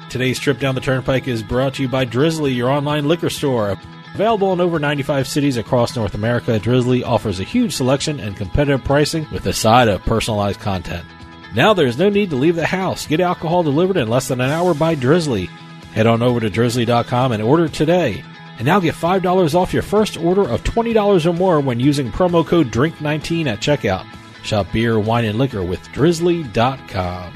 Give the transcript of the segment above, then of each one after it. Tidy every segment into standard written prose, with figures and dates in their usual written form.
Today's trip down the Turnpike is brought to you by Drizzly, your online liquor store. Available in over 95 cities across North America, Drizzly offers a huge selection and competitive pricing with a side of personalized content. Now there's no need to leave the house. Get alcohol delivered in less than an hour by Drizzly. Head on over to drizzly.com and order today. And now get $5 off your first order of $20 or more when using promo code DRINK19 at checkout. Shop beer, wine, and liquor with drizzly.com.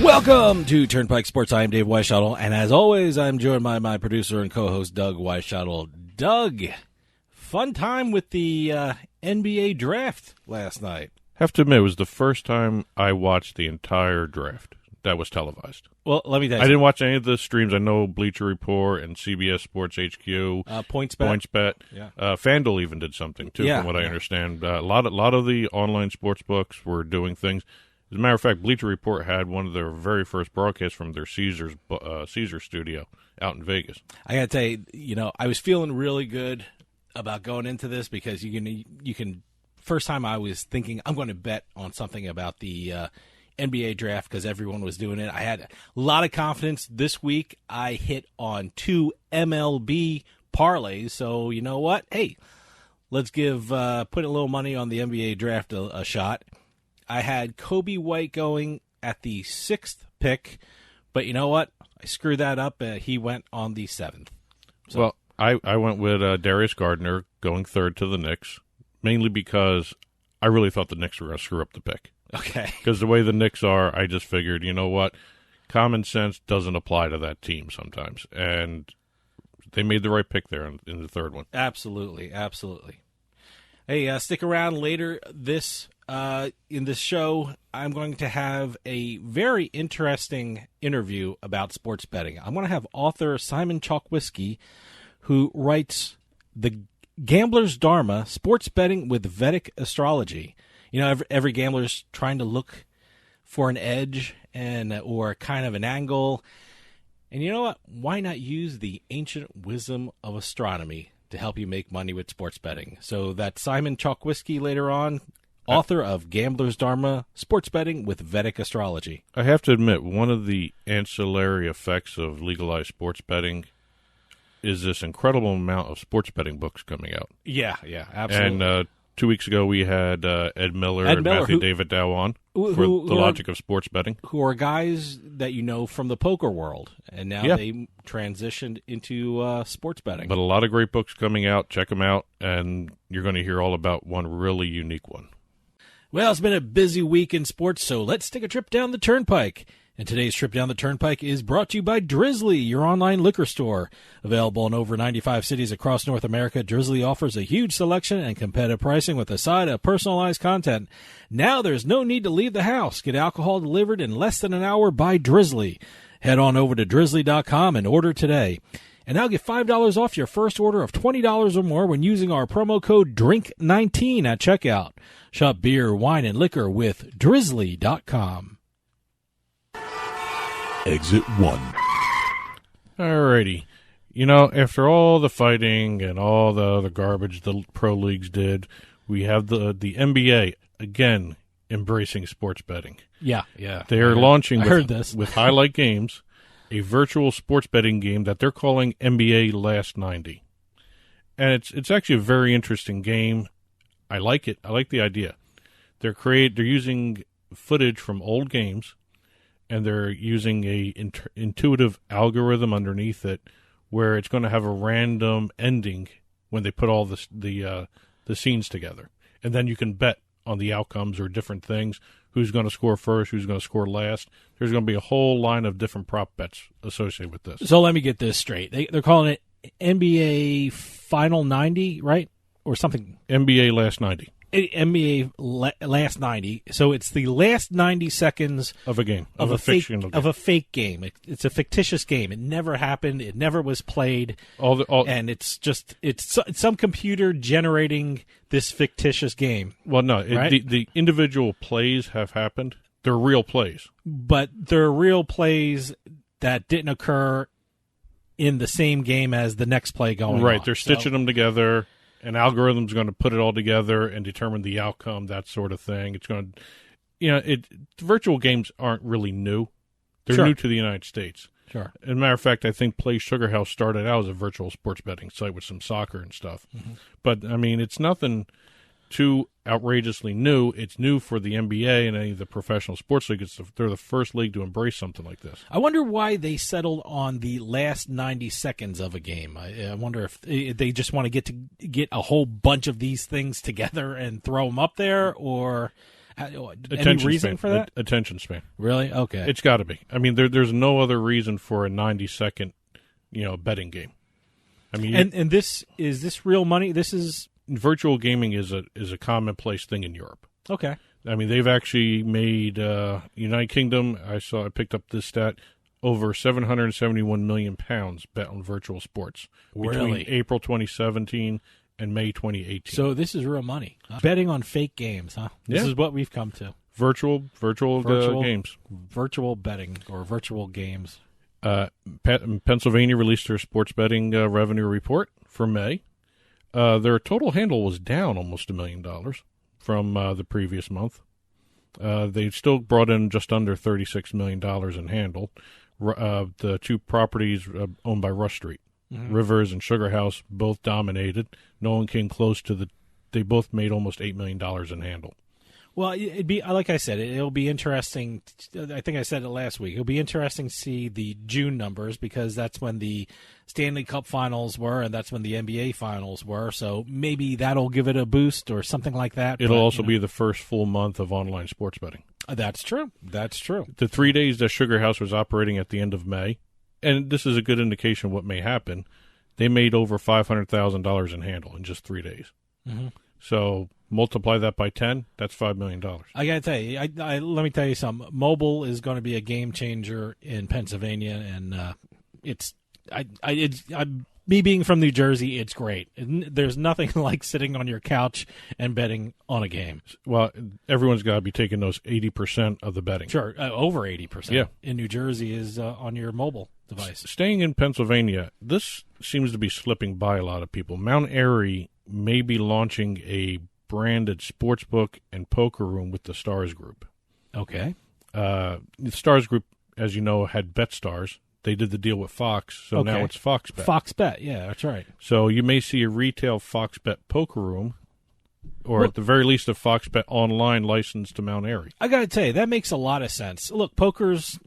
Welcome to Turnpike Sports. I am Dave Weishottle, and as always, I'm joined by my producer and co-host, Doug Weishottle. Doug, fun time with the NBA draft last night. Have to admit, it was the first time I watched the entire draft that was televised. Well, let me tell you, I didn't watch any of the streams. I know Bleacher Report and CBS Sports HQ, PointsBet. Yeah. FanDuel even did something too, from what I understand. A lot of the online sports books were doing things. As a matter of fact, Bleacher Report had one of their very first broadcasts from their Caesar studio out in Vegas. I got to tell you, I was feeling really good about going into this because you can. First time I was thinking I'm going to bet on something about the NBA draft because everyone was doing it. I had a lot of confidence. This week I hit on 2 MLB parlays. So you know what? Hey, let's put a little money on the NBA draft a shot. I had Kobe White going at the 6th pick, but you know what? I screwed that up. He went on the 7th. So. Well, I went with Darius Gardner going 3rd to the Knicks, mainly because I really thought the Knicks were going to screw up the pick. Okay. Because the way the Knicks are, I just figured, you know what? Common sense doesn't apply to that team sometimes. And they made the right pick there in the 3rd one. Absolutely. Hey, stick around later in this show. I'm going to have a very interesting interview about sports betting. I'm going to have author Simon Chokoisky, who writes The Gambler's Dharma, Sports Betting with Vedic Astrology. Every gambler's trying to look for an edge or kind of an angle. And you know what? Why not use the ancient wisdom of astronomy to help you make money with sports betting? So that's Simon Chokoisky later on, author of Gambler's Dharma, Sports Betting with Vedic Astrology. I have to admit, one of the ancillary effects of legalized sports betting is this incredible amount of sports betting books coming out. Yeah, absolutely. And 2 weeks ago, we had Ed Miller and Matthew David Dow on for The Logic of Sports Betting. Who are guys that you know from the poker world, and now they transitioned into sports betting. But a lot of great books coming out. Check them out, and you're going to hear all about one really unique one. Well, it's been a busy week in sports, so let's take a trip down the Turnpike. And today's trip down the Turnpike is brought to you by Drizzly, your online liquor store. Available in over 95 cities across North America, Drizzly offers a huge selection and competitive pricing with a side of personalized content. Now there's no need to leave the house. Get alcohol delivered in less than an hour by Drizzly. Head on over to drizzly.com and order today. And now get $5 off your first order of $20 or more when using our promo code DRINK19 at checkout. Shop beer, wine, and liquor with drizzly.com. Exit 1. Alrighty. After all the fighting and all the other garbage the pro leagues did, we have the NBA, again, embracing sports betting. Yeah. They are launching with highlight games, a virtual sports betting game that they're calling NBA Last 90. And it's actually a very interesting game. I like it. I like the idea. They're using footage from old games, and they're using a intuitive algorithm underneath it where it's going to have a random ending when they put all the scenes together. And then you can bet on the outcomes or different things, who's going to score first, who's going to score last. There's going to be a whole line of different prop bets associated with this. So let me get this straight. They're calling it NBA Final 90, right? Or something. NBA Last 90. NBA Last 90. So it's the last 90 seconds of a game, of a fictional game. Of a fake game. It's a fictitious game. It never happened. It never was played. And it's some computer generating this fictitious game. Well, no, right? the individual plays have happened. They're real plays. But they're real plays that didn't occur in the same game as the next play going on. Right, they're stitching them together. An algorithm's going to put it all together and determine the outcome, that sort of thing. It's going to, virtual games aren't really new. They're new to the United States. Sure. As a matter of fact, I think Play Sugar House started out as a virtual sports betting site with some soccer and stuff. Mm-hmm. But, I mean, it's nothing too outrageously new. It's new for the NBA and any of the professional sports leagues. They're the first league to embrace something like this. I wonder why they settled on the last 90 seconds of a game. I wonder if they just want to get a whole bunch of these things together and throw them up there, or any reason for that? Attention span. Really? Okay. It's got to be. I mean, there's no other reason for a 90-second, betting game. I mean, and is this real money? This is. Virtual gaming is a commonplace thing in Europe. Okay. I mean, they've actually made United Kingdom. I picked up this stat, over £771 million bet on virtual sports between April 2017 and May 2018. So this is real money. Betting on fake games, huh? This is what we've come to. Virtual games. Virtual betting or virtual games. Pennsylvania released their sports betting revenue report for May. Their total handle was down almost $1 million from the previous month. They still brought in just under $36 million in handle. The two properties owned by Rush Street, Rivers and Sugar House, both dominated. No one came close to they both made almost $8 million in handle. Well, it'd be like I said. It'll be interesting. I think I said it last week. It'll be interesting to see the June numbers because that's when the Stanley Cup Finals were, and that's when the NBA Finals were. So maybe that'll give it a boost or something like that. It'll also be the first full month of online sports betting. That's true. That's true. The 3 days that Sugar House was operating at the end of May, and this is a good indication of what may happen. They made over $500,000 in handle in just 3 days. Mm-hmm. So multiply that by 10, that's $5 million. I got to tell you, let me tell you something. Mobile is going to be a game changer in Pennsylvania, and me being from New Jersey, it's great. There's nothing like sitting on your couch and betting on a game. Well, everyone's got to be taking those 80% of the betting. Sure, over 80%. Yeah. In New Jersey is on your mobile device. Staying in Pennsylvania, this seems to be slipping by a lot of people. Mount Airy may be launching a branded sportsbook and poker room with the Stars Group. Okay. The Stars Group, as you know, had BetStars. They did the deal with Fox, so now it's Fox Bet. Fox Bet, yeah, that's right. So you may see a retail Fox Bet poker room, or at the very least a Fox Bet online license to Mount Airy. I got to tell you, that makes a lot of sense. Look, poker's,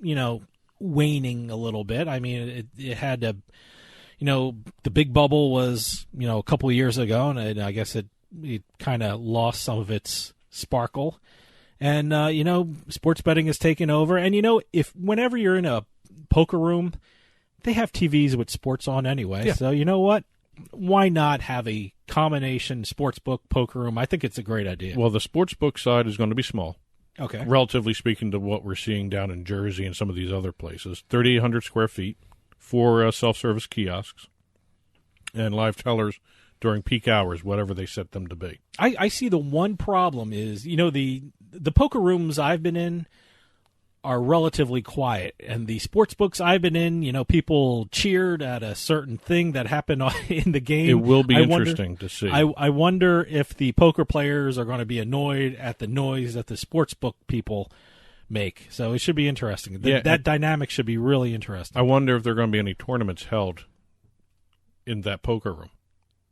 waning a little bit. I mean, it had to, the big bubble was, a couple of years ago, and I guess it kind of lost some of its sparkle. And, sports betting has taken over. And, whenever you're in a poker room, they have TVs with sports on anyway. Yeah. So, you know what? Why not have a combination sportsbook, poker room? I think it's a great idea. Well, the sportsbook side is going to be small. Okay. Relatively speaking to what we're seeing down in Jersey and some of these other places. 3,800 square feet, 4 self-service kiosks, and live tellers during peak hours, whatever they set them to be. I see the one problem is, the poker rooms I've been in are relatively quiet, and the sports books I've been in, people cheered at a certain thing that happened in the game. It will be interesting to see. I wonder if the poker players are going to be annoyed at the noise that the sports book people make. So it should be interesting. That dynamic should be really interesting. I wonder if there are going to be any tournaments held in that poker room,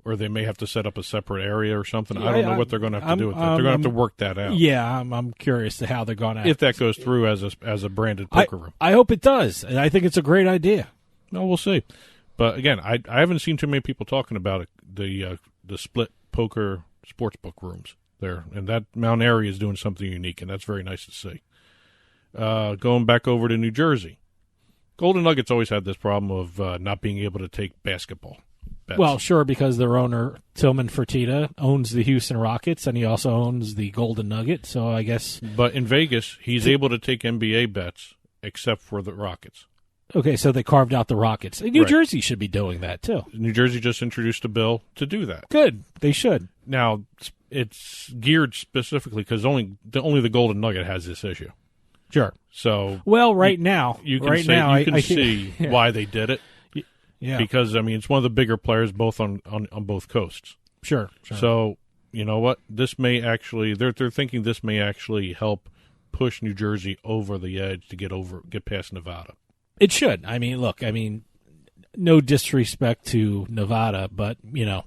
or they may have to set up a separate area or something. I don't know what they're going to have to do with that. They're going to have to work that out. Yeah, I'm curious to how they're going to. If that goes through as a branded poker room. I hope it does, and I think it's a great idea. No, we'll see. But again, I haven't seen too many people talking about it, the split poker sportsbook rooms there, and that Mount Airy is doing something unique, and that's very nice to see. Going back over to New Jersey, Golden Nuggets always had this problem of not being able to take basketball bets. Well, sure, because their owner, Tillman Fertitta, owns the Houston Rockets, and he also owns the Golden Nugget, so I guess... But in Vegas, he's able to take NBA bets, except for the Rockets. Okay, so they carved out the Rockets. And New Jersey should be doing that, too. New Jersey just introduced a bill to do that. Good. They should. Now, it's geared specifically because only the Golden Nugget has this issue. Sure. So, well, now, you can see why they did it. Yeah. Because, I mean, it's one of the bigger players both on both coasts. Sure. So, you know what? This may actually, they're thinking this may actually help push New Jersey over the edge to get past Nevada. It should. I mean, look, no disrespect to Nevada, but, the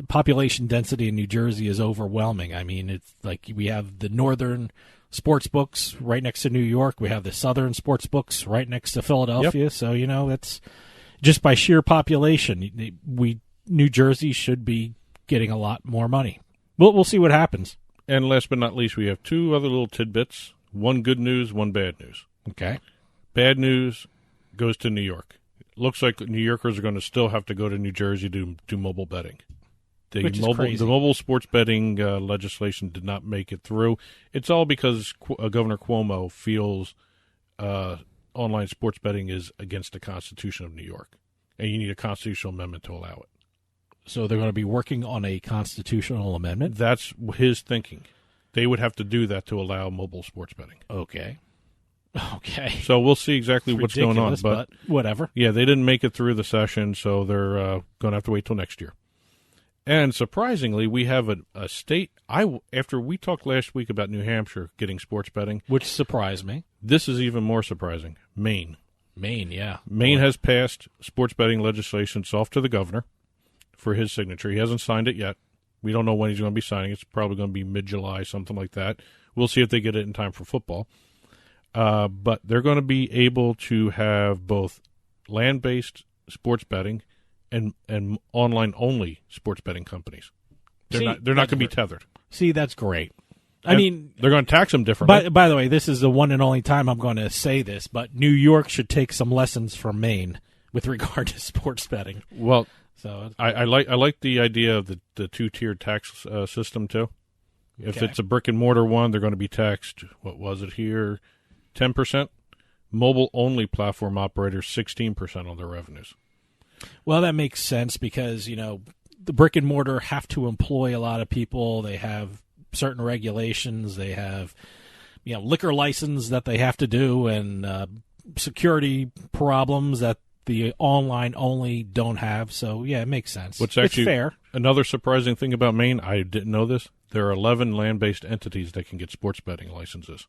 population density in New Jersey is overwhelming. I mean, it's like we have the northern sports books right next to New York. We have the southern sports books right next to Philadelphia. Yep. So, that's just by sheer population. New Jersey should be getting a lot more money. We'll see what happens. And last but not least, we have two other little tidbits. One good news, one bad news. Okay. Bad news goes to New York. Looks like New Yorkers are going to still have to go to New Jersey to do mobile betting. Which is crazy. The mobile sports betting legislation did not make it through. It's all because Governor Cuomo feels online sports betting is against the Constitution of New York, and you need a constitutional amendment to allow it. So they're going to be working on a constitutional amendment? That's his thinking. They would have to do that to allow mobile sports betting. Okay. So we'll see exactly what's going on. But whatever. Yeah, they didn't make it through the session, so they're going to have to wait till next year. And surprisingly, we have a state. After we talked last week about New Hampshire getting sports betting, which surprised me. This is even more surprising. Maine, yeah. Maine has passed sports betting legislation. It's off to the governor for his signature. He hasn't signed it yet. We don't know when he's going to be signing. It's probably going to be mid-July, something like that. We'll see if they get it in time for football. But they're going to be able to have both land-based sports betting and online-only sports betting companies. They're not going to be tethered. See, that's great. I mean, they're going to tax them differently. By the way, this is the one and only time I'm going to say this, but New York should take some lessons from Maine with regard to sports betting. Well, so I like the idea of the two-tiered tax system too. If it's a brick and mortar one, they're going to be taxed. What was it here? 10%. Mobile-only platform operators 16% on their revenues. Well, that makes sense because, the brick and mortar have to employ a lot of people. They have certain regulations. They have, liquor license that they have to do and security problems that the online only don't have. So, yeah, it makes sense. What's actually it's fair. Another surprising thing about Maine, I didn't know this, there are 11 land-based entities that can get sports betting licenses.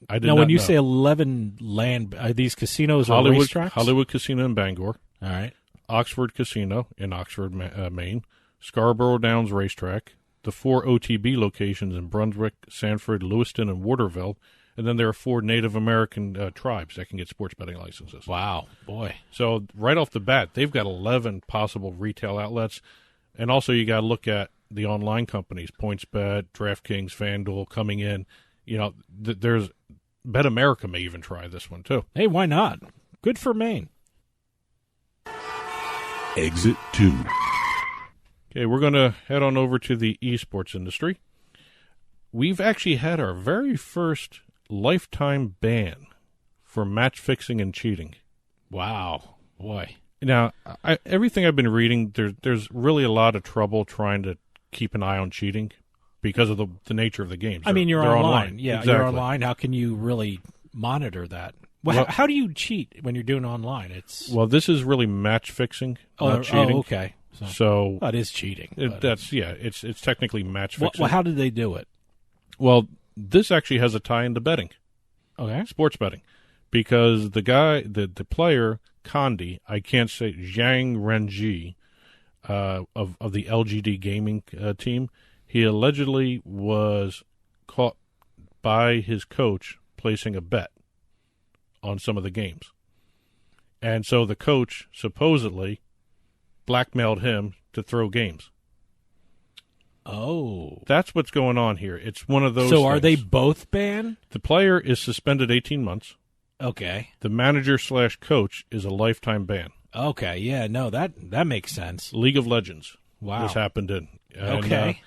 I did not know. When you say 11 land, are these casinos or racetracks? Hollywood Casino in Bangor. All right. Oxford Casino in Oxford, Maine. Scarborough Downs Racetrack. The 4 OTB locations in Brunswick, Sanford, Lewiston, and Waterville. And then there are 4 Native American tribes that can get sports betting licenses. Wow, boy. So right off the bat, they've got 11 possible retail outlets. And also you got to look at the online companies, PointsBet, DraftKings, FanDuel coming in. There's Bet America may even try this one too. Hey, why not? Good for Maine. Exit 2. Okay, we're going to head on over to the esports industry. We've actually had our very first lifetime ban for match fixing and cheating. Wow, boy. Now, everything I've been reading, there's really a lot of trouble trying to keep an eye on cheating because of the nature of the games. I mean, you're online. Yeah, exactly. You're online. How can you really monitor that? Well, how do you cheat when you're doing online? This is really match fixing, not cheating. Oh, okay. So that is cheating. It's technically match fixing. Well, how did they do it? Well, this actually has a tie into betting. Okay. Sports betting. Because the guy, the player, Condi, I can't say, Zhang Renji, of the LGD gaming team. He allegedly was caught by his coach placing a bet on some of the games. And so the coach supposedly blackmailed him to throw games. Oh. That's what's going on here. It's one of those So things. are they both banned? The player is suspended 18 months. Okay. The manager/coach is a lifetime ban. Okay, yeah, no, that makes sense. League of Legends. Wow. This happened in. And, okay.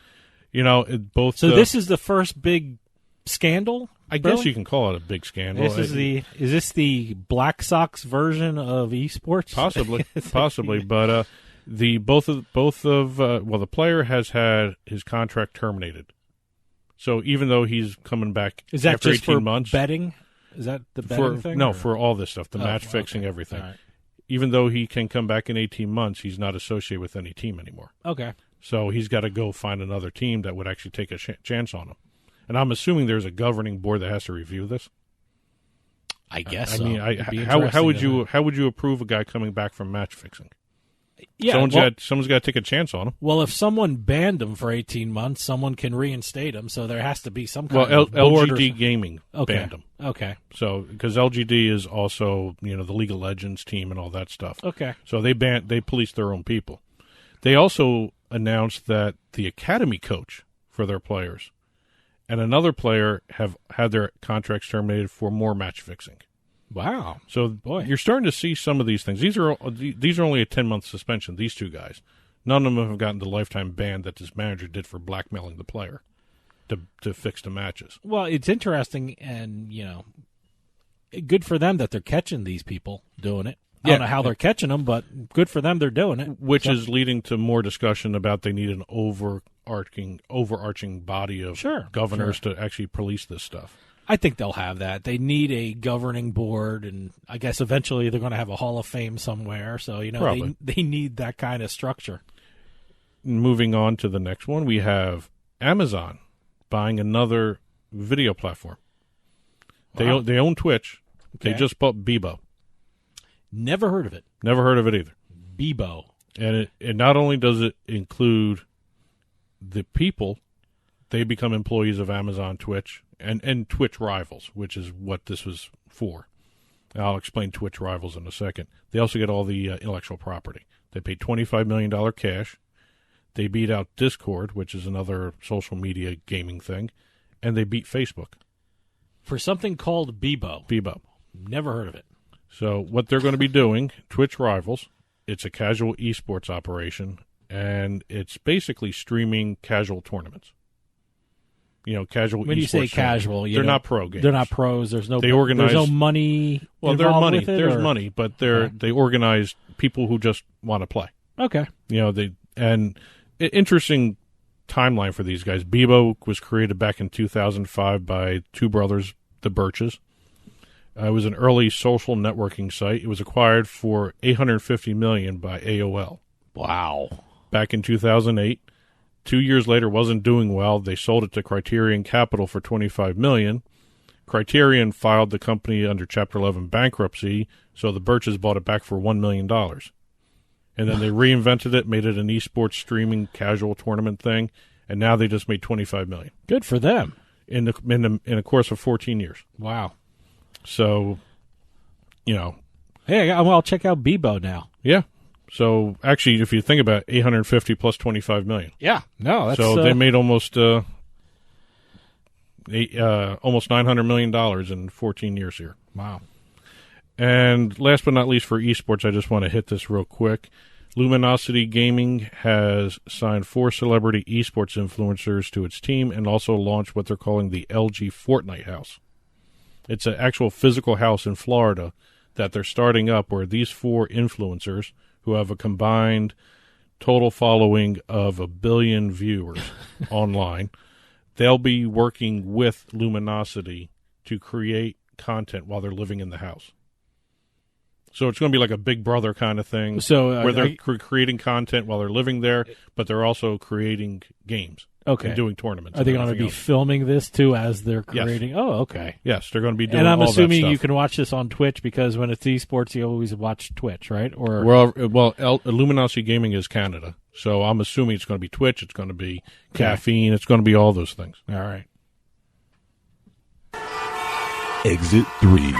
Both. So this is the first big scandal? I guess you can call it a big scandal. Is this the Black Sox version of esports? Possibly, but the player has had his contract terminated. So even though he's coming back is that after just 18 for months, betting? Is that the betting thing? No, or? for all this stuff, the match fixing, everything. Right. Even though he can come back in 18 months, he's not associated with any team anymore. Okay. So he's got to go find another team that would actually take a chance on him. And I'm assuming there's a governing board that has to review this. I guess. I mean, how would you approve a guy coming back from match fixing? Yeah, someone's got to take a chance on him. Well, if someone banned him for 18 months, someone can reinstate him. So there has to be some kind of board. LGD Gaming banned him. Okay. So because LGD is also the League of Legends team and all that stuff. Okay. So they police their own people. They also announced that the academy coach for their players and another player have had their contracts terminated for more match fixing. Wow. So boy, you're starting to see some of these things. These are only a 10-month suspension, these two guys. None of them have gotten the lifetime ban that this manager did for blackmailing the player to fix the matches. Well, it's interesting and, good for them that they're catching these people doing it. I don't know how they're catching them, but good for them they're doing it. Which is leading to more discussion about they need an overarching body of governors to actually police this stuff. I think they'll have that. They need a governing board, and I guess eventually they're going to have a Hall of Fame somewhere. So, they need that kind of structure. Moving on to the next one, we have Amazon buying another video platform. Wow. They own Twitch. Okay. They just bought Bebo. Never heard of it. Never heard of it either. Bebo. And it not only does it include the people, they become employees of Amazon Twitch and Twitch Rivals, which is what this was for. I'll explain Twitch Rivals in a second. They also get all the intellectual property. They paid $25 million cash. They beat out Discord, which is another social media gaming thing, and they beat Facebook. For something called Bebo. Bebo. Never heard of it. So what they're going to be doing, Twitch Rivals, it's a casual esports operation, and it's basically streaming casual tournaments. Casual. When you say casual, they're not pro gamers. They're not pros. There's no money. Well, there's money. There's money, but they organize people who just want to play. Okay. Interesting timeline for these guys. Bebo was created back in 2005 by two brothers, the Birches. It was an early social networking site. It was acquired for $850 million by AOL. Wow. Back in 2008. 2 years later, wasn't doing well. They sold it to Criterion Capital for $25 million. Criterion filed the company under Chapter 11 bankruptcy, so the Birches bought it back for $1 million. And then they reinvented it, made it an esports streaming casual tournament thing, and now they just made $25 million. Good for them. In a course of 14 years. Wow. So, Hey, I'll check out Bebo now. Yeah. So, actually, if you think about it, 850 plus 25 million. Yeah. No, that's... So, they made almost $900 million in 14 years here. Wow. And last but not least for esports, I just want to hit this real quick. Luminosity Gaming has signed 4 celebrity esports influencers to its team and also launched what they're calling the LG Fortnite House. It's an actual physical house in Florida that they're starting up where these 4 influencers who have a combined total following of 1 billion viewers online, they'll be working with Luminosity to create content while they're living in the house. So it's going to be like a Big Brother kind of thing, where they're creating content while they're living there, but they're also creating games and doing tournaments. Are they going to be filming this, too, as they're creating? Yes. Oh, okay. Yes, they're going to be doing all that stuff. And I'm assuming you can watch this on Twitch, because when it's esports, you always watch Twitch, right? Luminosity Gaming is Canada, So I'm assuming it's going to be Twitch, it's going to be caffeine, it's going to be all those things. All right. Exit 3.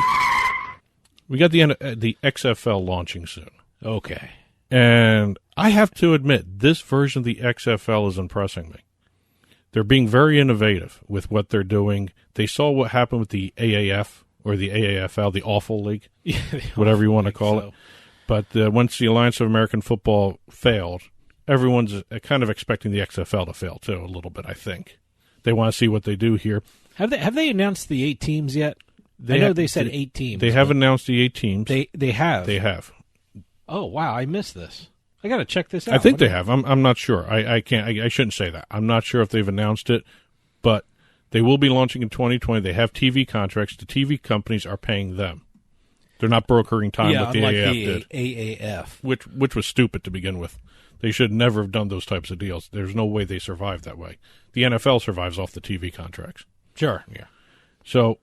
We got the XFL launching soon. Okay. And I have to admit, this version of the XFL is impressing me. They're being very innovative with what they're doing. They saw what happened with the AAF or the AAFL, the Awful League, whatever you want to call it. But once the Alliance of American Football failed, everyone's kind of expecting the XFL to fail too, a little bit, I think. They want to see what they do here. Have they announced the 8 teams yet? I know they said 8 teams. They have announced the 8 teams. They have. They have. Oh, wow, I missed this. I got to check this out. I think they have. I'm not sure. I shouldn't say that. I'm not sure if they've announced it, but they will be launching in 2020. They have TV contracts. The TV companies are paying them. They're not brokering time like the AAF did. AAF. Which was stupid to begin with. They should never have done those types of deals. There's no way they survived that way. The NFL survives off the TV contracts. Sure. Yeah. So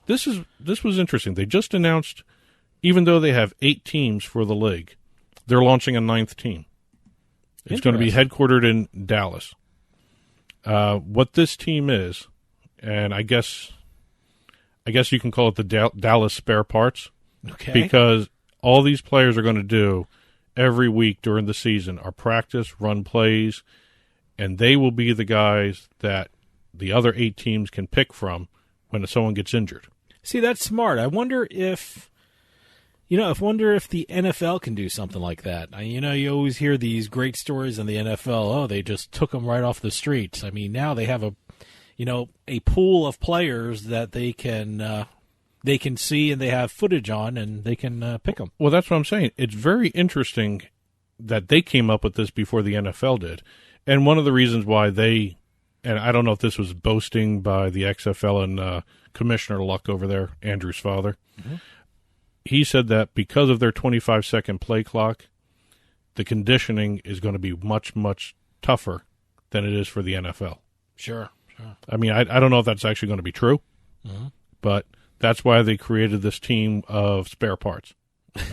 this was interesting. They just announced, even though they have 8 teams for the league, they're launching a 9th team. It's going to be headquartered in Dallas. What this team is, and I guess you can call it the Dallas Spare Parts, okay? Because all these players are going to do every week during the season are practice, run plays, and they will be the guys that the other 8 teams can pick from when someone gets injured. See, that's smart. I wonder if the NFL can do something like that. You always hear these great stories in the NFL. Oh, they just took them right off the streets. I mean, now they have a pool of players that they can see and they have footage on and they can pick them. Well, that's what I'm saying. It's very interesting that they came up with this before the NFL did. And one of the reasons why and I don't know if this was boasting by the XFL and Commissioner Luck over there, Andrew's father. Mm-hmm. He said that because of their 25-second play clock, the conditioning is going to be much, much tougher than it is for the NFL. Sure. I mean, I don't know if that's actually going to be true, but that's why they created this team of spare parts.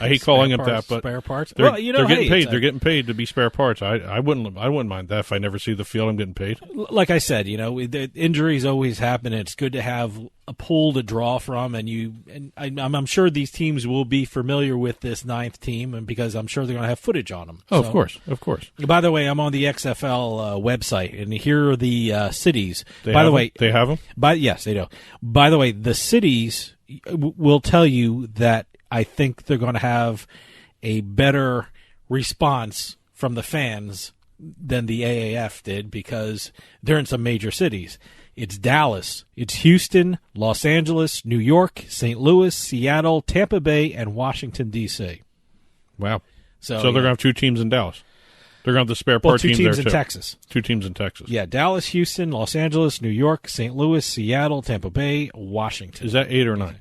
I hate calling them that, but spare parts. They're getting paid. They're getting paid to be spare parts. I wouldn't mind that if I never see the field. I'm getting paid. Like I said, the injuries always happen. And it's good to have a pool to draw from, and I'm sure these teams will be familiar with this 9th team, and because I'm sure they're going to have footage on them. Oh, so, of course. By the way, I'm on the XFL website, and here are the cities. They have them. Yes, they do. By the way, the cities will tell you that I think they're going to have a better response from the fans than the AAF did because they're in some major cities. It's Dallas, it's Houston, Los Angeles, New York, St. Louis, Seattle, Tampa Bay, and Washington, D.C. Wow. So they're going to have 2 teams in Dallas. They're going to have the spare part teams there, too. 2 teams in Texas. 2 teams in Texas. Yeah, Dallas, Houston, Los Angeles, New York, St. Louis, Seattle, Tampa Bay, Washington. Is that 8 or 9?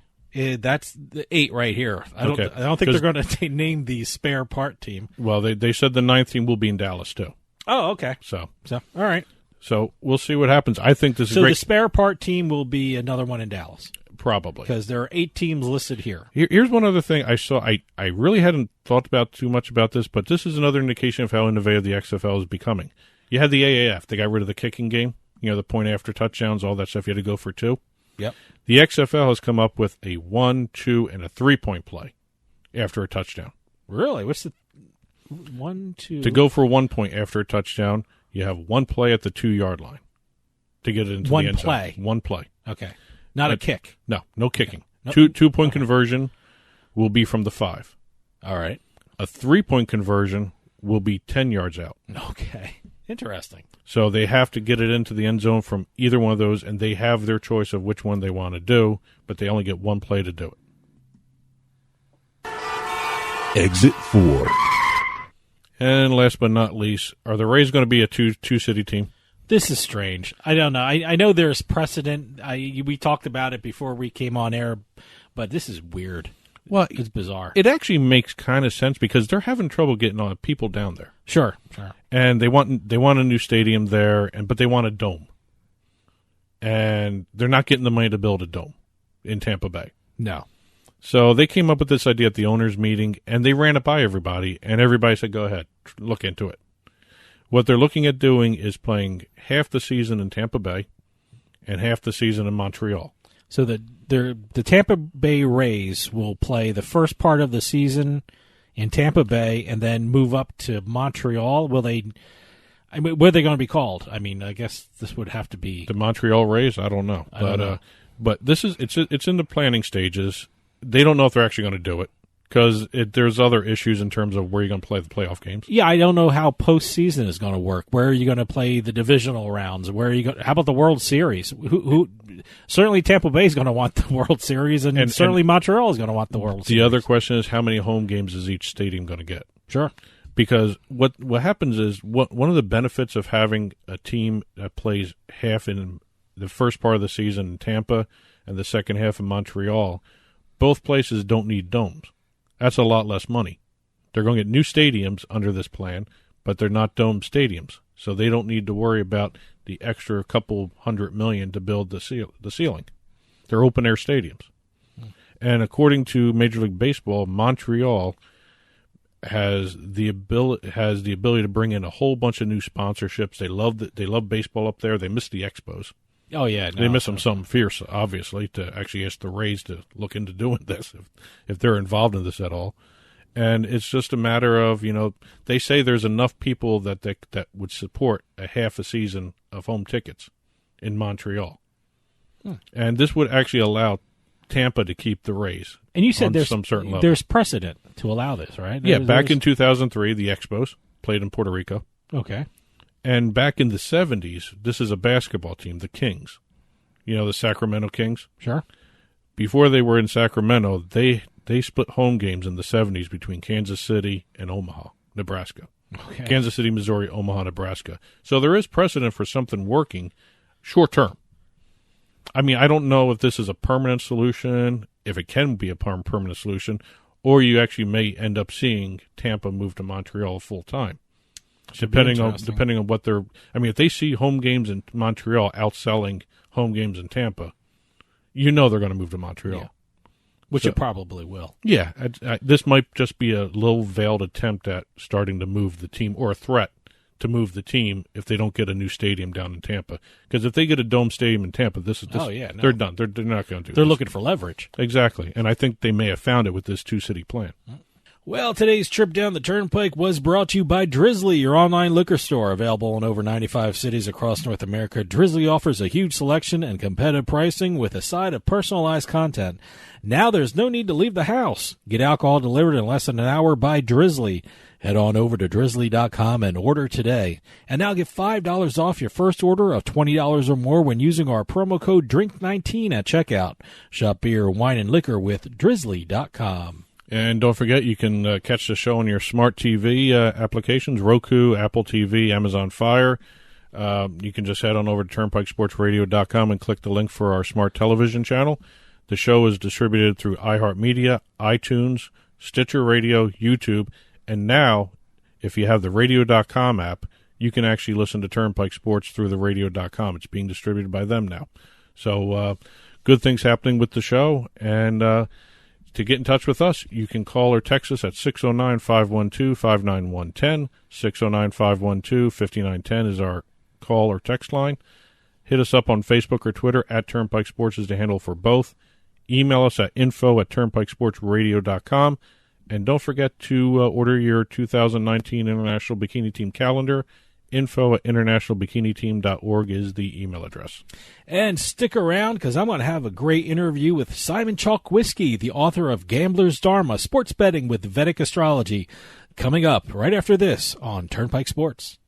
That's the 8 right here. I don't think they're going to name the spare part team. Well, they said the 9th team will be in Dallas too. Oh, okay. So all right. So we'll see what happens. I think this is great. So the spare part team will be another one in Dallas. Probably. Because there are 8 teams listed here. Here's one other thing I saw. I really hadn't thought about too much about this, but this is another indication of how innovative the XFL is becoming. You had the AAF. They got rid of the kicking game. The point after touchdowns, all that stuff. You had to go for 2. Yep. The XFL has come up with a 1, 2, and a 3-point play after a touchdown. Really? What's the 1, 2? To go for 1 point after a touchdown, you have 1 play at the 2-yard line to get it into the end zone. 1 play. Okay. Not a kick. No kicking. No. 2-point conversion will be from the 5. All right. A 3-point conversion will be 10 yards out. Okay. Interesting. So they have to get it into the end zone from either one of those, and they have their choice of which one they want to do, but they only get 1 play to do it. Exit 4. And last but not least, are the Rays going to be a two-city team? This is strange. I don't know. I know there's precedent. We talked about it before we came on air, but this is weird. Well, it's bizarre. It actually makes kind of sense because they're having trouble getting on people down there. Sure. And they want a new stadium there, but they want a dome. And they're not getting the money to build a dome in Tampa Bay. No. So they came up with this idea at the owners' meeting, and they ran it by everybody, and everybody said, go ahead, look into it. What they're looking at doing is playing half the season in Tampa Bay and half the season in Montreal. So the Tampa Bay Rays will play the first part of the season in Tampa Bay and then move up to Montreal. Will they? I mean, what are they going to be called? I mean, I guess this would have to be the Montreal Rays. I don't know, but this is it's in the planning stages. They don't know if they're actually going to do it because there's other issues in terms of where you're going to play the playoff games. Yeah, I don't know how postseason is going to work. Where are you going to play the divisional rounds? Where are you going? How about the World Series? Who certainly Tampa Bay is going to want the World Series, and certainly Montreal is going to want the World Series. The other question is how many home games is each stadium going to get? Sure. Because what happens is one of the benefits of having a team that plays half in the first part of the season in Tampa and the second half in Montreal, both places don't need domes. That's a lot less money. They're going to get new stadiums under this plan, but they're not dome stadiums, so they don't need to worry about the extra couple $100 million to build the ceiling. They're open air stadiums, and according to Major League Baseball, Montreal has the ability to bring in a whole bunch of new sponsorships. They love baseball up there. They miss the Expos. Oh yeah, they miss them something fierce, obviously, to actually ask the Rays to look into doing this if they're involved in this at all. And it's just a matter of, they say there's enough people that would support a half a season of home tickets in Montreal. And this would actually allow Tampa to keep the Rays. And you said there's some certain level. There's precedent to allow this, right? Yeah, back in 2003, the Expos played in Puerto Rico. Okay. And back in the 70s, this is a basketball team, the Kings. The Sacramento Kings? Sure. Before they were in Sacramento, they split home games in the 70s between Kansas City and Omaha, Nebraska. Okay. Kansas City, Missouri, Omaha, Nebraska. So there is precedent for something working short term. I mean, I don't know if this is a permanent solution, if it can be a permanent solution, or you actually may end up seeing Tampa move to Montreal full time. Depending on what they're, if they see home games in Montreal outselling home games in Tampa, they're going to move to Montreal. Yeah. Which it probably will. Yeah, this might just be a low veiled attempt at starting to move the team, or a threat to move the team if they don't get a new stadium down in Tampa. Because if they get a dome stadium in Tampa, they're done. They're not going to do this. They're looking for leverage. Exactly, and I think they may have found it with this two-city plan. Well, today's trip down the Turnpike was brought to you by Drizzly, your online liquor store. Available in over 95 cities across North America, Drizzly offers a huge selection and competitive pricing with a side of personalized content. Now there's no need to leave the house. Get alcohol delivered in less than an hour by Drizzly. Head on over to drizzly.com and order today. And now get $5 off your first order of $20 or more when using our promo code DRINK19 at checkout. Shop beer, wine, and liquor with drizzly.com. And don't forget, you can catch the show on your smart TV applications, Roku, Apple TV, Amazon Fire. You can just head on over to turnpikesportsradio.com and click the link for our smart television channel. The show is distributed through iHeartMedia, iTunes, Stitcher Radio, YouTube, and now, if you have the radio.com app, you can actually listen to Turnpike Sports through the radio.com. It's being distributed by them now. So good things happening with the show, and to get in touch with us, you can call or text us at 609-512-59110. 609-512-5910 is our call or text line. Hit us up on Facebook or Twitter at Turnpike Sports is the handle for both. Email us at info@turnpikesportsradio.com. And don't forget to order your 2019 International Bikini Team calendar. info@internationalbikiniteam.org is the email address. And stick around, because I'm going to have a great interview with Simon Chokoisky, the author of Gambler's Dharma, Sports Betting with Vedic Astrology, coming up right after this on Turnpike Sports.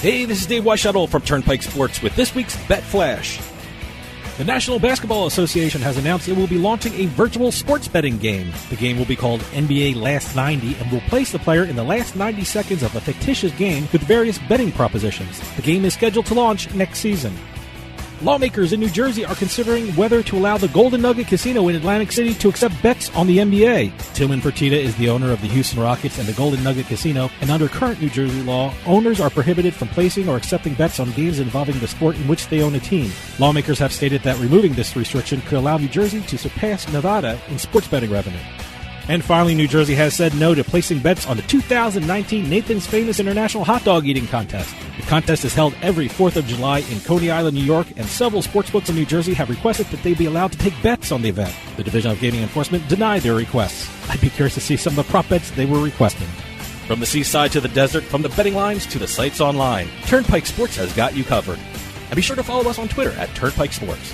Hey, this is Dave Weishuttle from Turnpike Sports with this week's Bet Flash. The National Basketball Association has announced it will be launching a virtual sports betting game. The game will be called NBA Last 90 and will place the player in the last 90 seconds of a fictitious game with various betting propositions. The game is scheduled to launch next season. Lawmakers in New Jersey are considering whether to allow the Golden Nugget Casino in Atlantic City to accept bets on the NBA. Tillman Fertitta is the owner of the Houston Rockets and the Golden Nugget Casino, and under current New Jersey law, owners are prohibited from placing or accepting bets on games involving the sport in which they own a team. Lawmakers have stated that removing this restriction could allow New Jersey to surpass Nevada in sports betting revenue. And finally, New Jersey has said no to placing bets on the 2019 Nathan's Famous International Hot Dog Eating Contest. The contest is held every 4th of July in Coney Island, New York, and several sportsbooks in New Jersey have requested that they be allowed to take bets on the event. The Division of Gaming Enforcement denied their requests. I'd be curious to see some of the prop bets they were requesting. From the seaside to the desert, from the betting lines to the sites online, Turnpike Sports has got you covered. And be sure to follow us on Twitter at Turnpike Sports.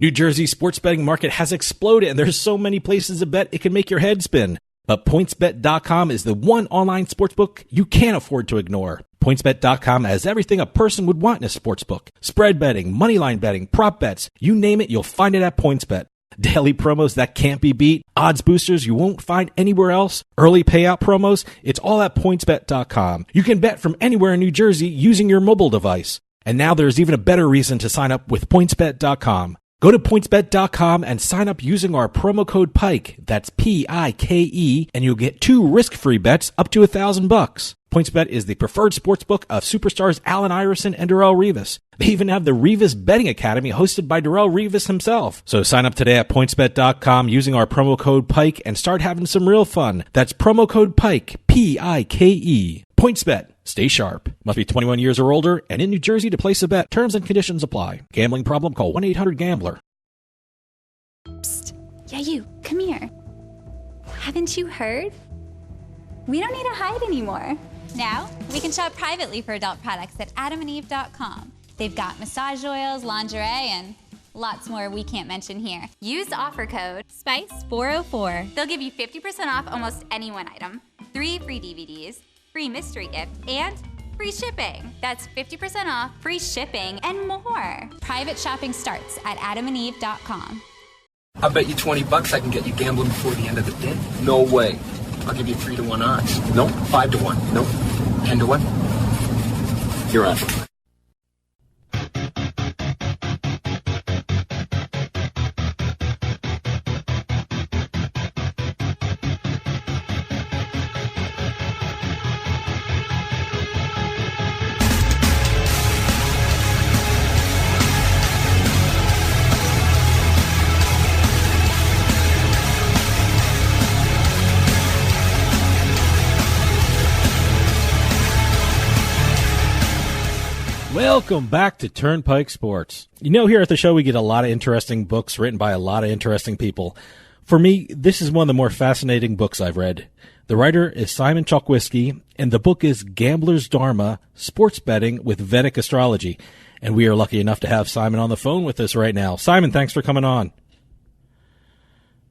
New Jersey's sports betting market has exploded, and there's so many places to bet it can make your head spin. But PointsBet.com is the one online sportsbook you can't afford to ignore. PointsBet.com has everything a person would want in a sportsbook. Spread betting, moneyline betting, prop bets, you name it, you'll find it at PointsBet. Daily promos that can't be beat, odds boosters you won't find anywhere else, early payout promos, it's all at PointsBet.com. You can bet from anywhere in New Jersey using your mobile device. And now there's even a better reason to sign up with PointsBet.com. Go to PointsBet.com and sign up using our promo code PIKE, that's P-I-K-E, and you'll get 2 risk-free bets up to $1,000. PointsBet is the preferred sportsbook of superstars Allen Iverson and Darrelle Revis. They even have the Revis Betting Academy hosted by Darrelle Revis himself. So sign up today at PointsBet.com using our promo code PIKE and start having some real fun. That's promo code PIKE, P-I-K-E. PointsBet. Stay sharp. Must be 21 years or older and in New Jersey to place a bet. Terms and conditions apply. Gambling problem? Call 1-800-GAMBLER. Psst. Yeah, you. Come here. Haven't you heard? We don't need to hide anymore. Now, we can shop privately for adult products at adamandeve.com. They've got massage oils, lingerie, and lots more we can't mention here. Use offer code SPICE404. They'll give you 50% off almost any one item, 3 free DVDs, free mystery gift, and free shipping. That's 50% off, free shipping, and more. Private shopping starts at adamandeve.com. I bet you $20 I can get you gambling before the end of the day. No way. I'll give you 3-to-1 odds. Nope. 5-to-1. Nope. 10-to-1. You're on. Welcome back to Turnpike Sports. You know, here at the show, we get a lot of interesting books written by a lot of interesting people. For me, this is one of the more fascinating books I've read. The writer is Simon Chokoisky, and the book is Gambler's Dharma, Sports Betting with Vedic Astrology. And we are lucky enough to have Simon on the phone with us right now. Simon, thanks for coming on.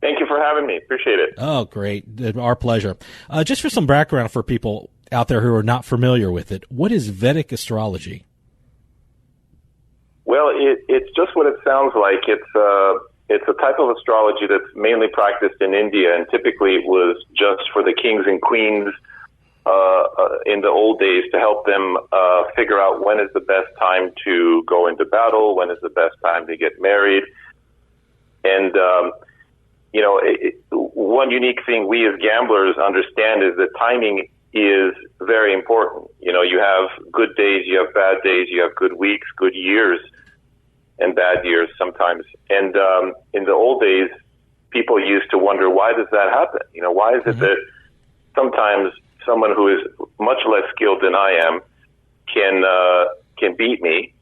Thank you for having me. Appreciate it. Oh, great. Our pleasure. Just for some background for people out there who are not familiar with it, what is Vedic Astrology? Well, it's just what it sounds like. It's a type of astrology that's mainly practiced in India, and typically it was just for the kings and queens in the old days to help them figure out when is the best time to go into battle, when is the best time to get married. And, one unique thing we as gamblers understand is that timing is very important. You know, you have good days, you have bad days, you have good weeks, good years, and bad years sometimes. And in the old days, people used to wonder, why does that happen? You know, why is it that sometimes someone who is much less skilled than I am can beat me,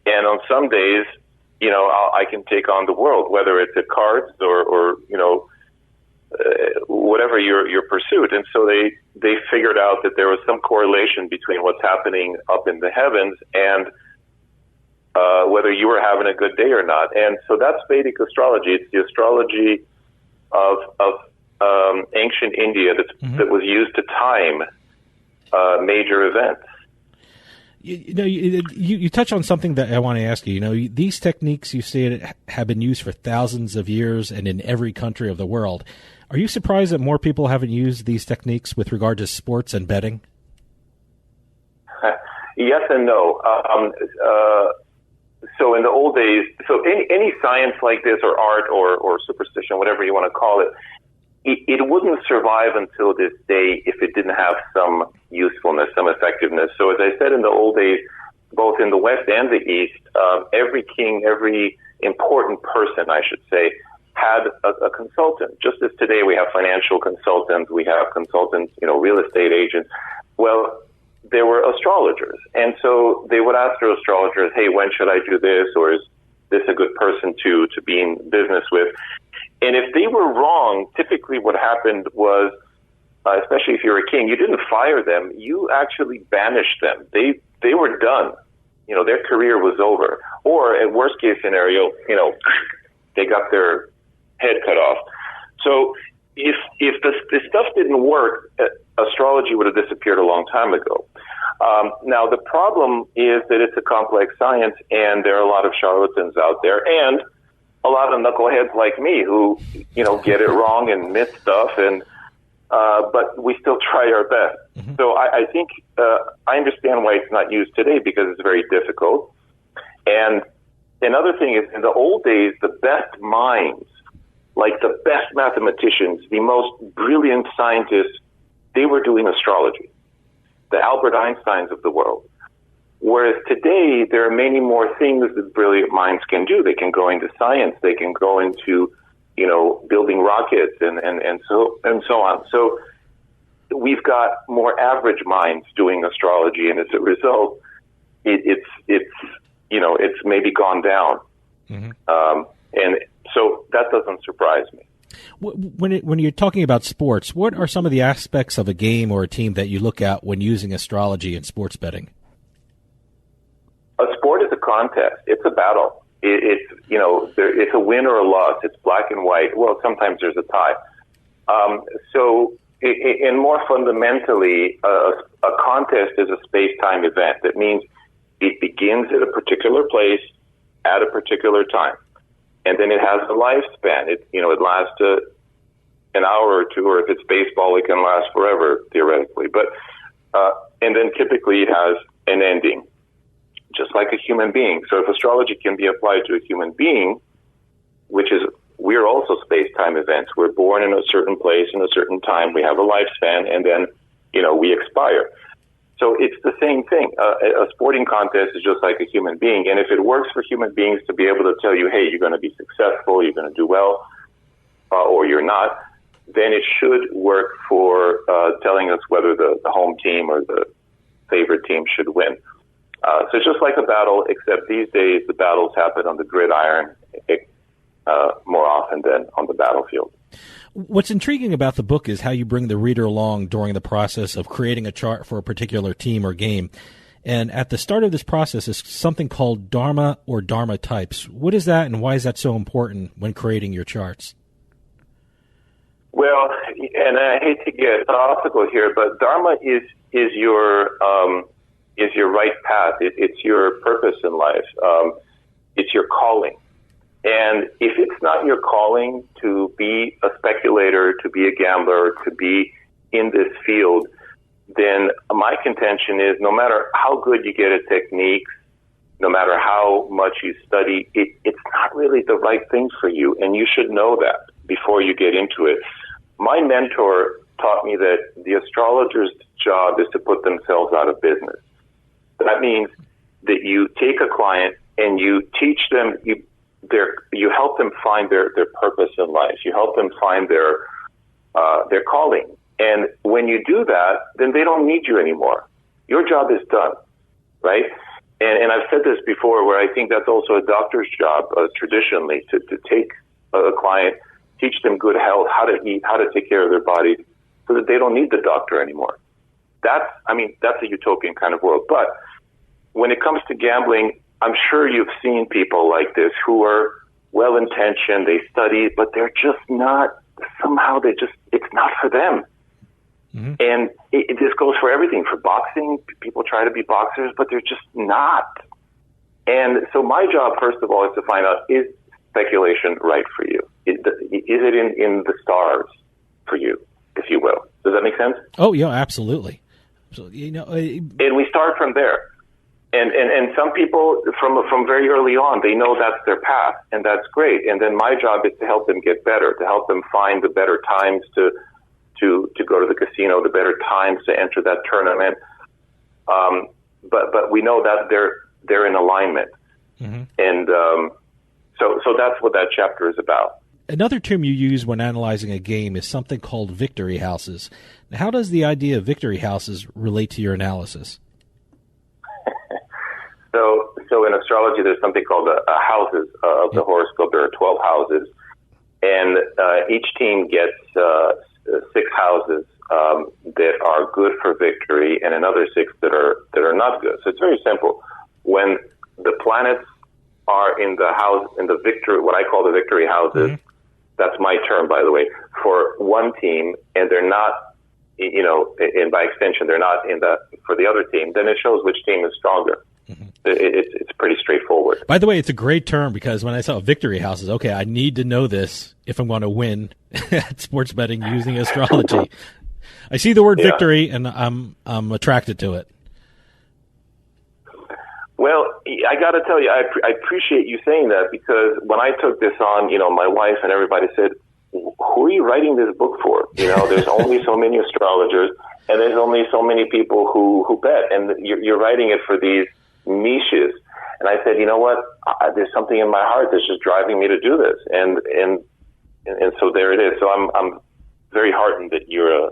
and on some days, you know, I can take on the world, whether it's at cards or whatever your pursuit. And so they figured out that there was some correlation between what's happening up in the heavens and whether you were having a good day or not. And so that's Vedic astrology. It's the astrology of ancient India that was used to time major events. You touch on something that I want to ask you. You know, these techniques you say have been used for thousands of years and in every country of the world. Are you surprised that more people haven't used these techniques with regard to sports and betting? Yes and no. So in the old days, so any science like this, or art, or superstition, whatever you want to call it, it wouldn't survive until this day if it didn't have some usefulness, some effectiveness. So as I said, in the old days, both in the West and the East, every king, every important person, I should say, had a consultant. Just as today we have financial consultants, we have consultants, real estate agents. Well, there were astrologers. And so they would ask their astrologers, hey, when should I do this? Or is this a good person to be in business with? And if they were wrong, typically what happened was, especially if you're a king, you didn't fire them. You actually banished them. They were done. Their career was over. Or at worst case scenario, they got their head cut off. So if the stuff didn't work, astrology would have disappeared a long time ago. Now, the problem is that it's a complex science, and there are a lot of charlatans out there, and a lot of knuckleheads like me who, get it wrong and miss stuff, and but we still try our best. Mm-hmm. So I think I understand why it's not used today, because it's very difficult. And another thing is, in the old days, the best minds, like the best mathematicians, the most brilliant scientists, they were doing astrology, the Albert Einsteins of the world. Whereas today, there are many more things that brilliant minds can do. They can go into science. They can go into, building rockets and so on. So we've got more average minds doing astrology, and as a result, it's maybe gone down. Mm-hmm. And so that doesn't surprise me. When you're talking about sports, what are some of the aspects of a game or a team that you look at when using astrology in sports betting? A sport is a contest. It's a battle. It's a win or a loss. It's black and white. Well, sometimes there's a tie. And more fundamentally, a contest is a space-time event. That means it begins at a particular place at a particular time. And then it has a lifespan. It lasts an hour or two, or if it's baseball, it can last forever, theoretically. But and then typically it has an ending, just like a human being. So if astrology can be applied to a human being, we're also space-time events. We're born in a certain place in a certain time. We have a lifespan, and then, we expire. So it's the same thing. A sporting contest is just like a human being. And if it works for human beings to be able to tell you, hey, you're going to be successful, you're going to do well, or you're not, then it should work for telling us whether the home team or the favorite team should win. So just like a battle, except these days the battles happen on the gridiron more often than on the battlefield. What's intriguing about the book is how you bring the reader along during the process of creating a chart for a particular team or game. And at the start of this process is something called Dharma or Dharma types. What is that, and why is that so important when creating your charts? Well, and I hate to get philosophical here, but Dharma is your right path. It's your purpose in life. It's your calling. And if it's not your calling to be a speculator, to be a gambler, to be in this field, then my contention is no matter how good you get at techniques, no matter how much you study, it's not really the right thing for you. And you should know that before you get into it. My mentor taught me that the astrologer's job is to put themselves out of business. That means that you take a client and you teach them, you help them find their purpose in life. You help them find their calling. And when you do that, then they don't need you anymore. Your job is done, right? And I've said this before, where I think that's also a doctor's job, traditionally, to take a client, teach them good health, how to eat, how to take care of their body, so that they don't need the doctor anymore. That's a utopian kind of world. But when it comes to gambling, I'm sure you've seen people like this who are well-intentioned, they study, but they're just not, somehow it's not for them. Mm-hmm. And this goes for everything. For boxing, people try to be boxers, but they're just not. And so my job, first of all, is to find out, is speculation right for you? Is it in the stars for you, if you will? Does that make sense? Oh, yeah, absolutely. So, and we start from there. And some people from very early on, they know that's their path, and that's great. And then my job is to help them get better, to help them find the better times to go to the casino, the better times to enter that tournament. But we know that they're in alignment. Mm-hmm. And so that's what that chapter is about. Another term you use when analyzing a game is something called victory houses. Now, how does the idea of victory houses relate to your analysis? So in astrology, there's something called houses of the horoscope. There are 12 houses, and each team gets 6 houses that are good for victory, and another 6 that are not good. So it's very simple. When the planets are in the house, in the victory, what I call the victory houses, mm-hmm. That's my term, by the way, for one team, and they're not, and by extension, they're not for the other team, then it shows which team is stronger. Mm-hmm. It's pretty straightforward. By the way, it's a great term because when I saw victory houses, okay, I need to know this if I'm going to win at sports betting using astrology. I see the word victory, and I'm attracted to it. Well, I got to tell you, I appreciate you saying that, because when I took this on, my wife and everybody said, who are you writing this book for? There's only so many astrologers, and there's only so many people who bet, and you're writing it for these niches. And I said, you know what? There's something in my heart that's just driving me to do this, and so there it is. So I'm very heartened that you're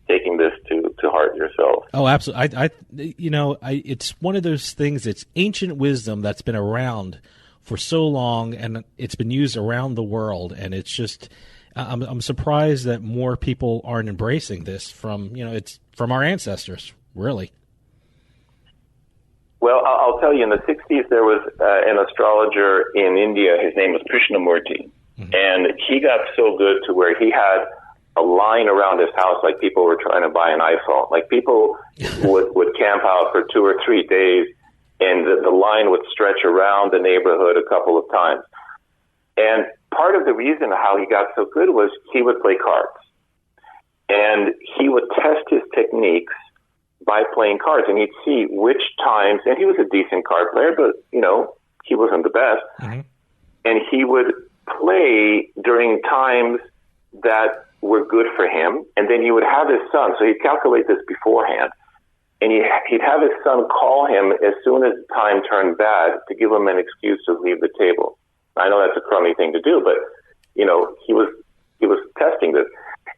taking this to heart yourself. Oh, absolutely. It's one of those things. It's ancient wisdom that's been around for so long, and it's been used around the world. And it's just, I'm surprised that more people aren't embracing this it's from our ancestors, really. Well, I'll tell you, in the 60s, there was an astrologer in India. His name was Krishnamurti. Mm-hmm. And he got so good to where he had a line around his house like people were trying to buy an iPhone. Like people would camp out for 2 or 3 days, and the line would stretch around the neighborhood a couple of times. And part of the reason how he got so good was he would play cards. And he would test his techniques by playing cards, and he'd see which times, and he was a decent card player, but, he wasn't the best. Mm-hmm. And he would play during times that were good for him, and then he would have his son, so he'd calculate this beforehand, and he'd have his son call him as soon as time turned bad to give him an excuse to leave the table. I know that's a crummy thing to do, but, he was testing this.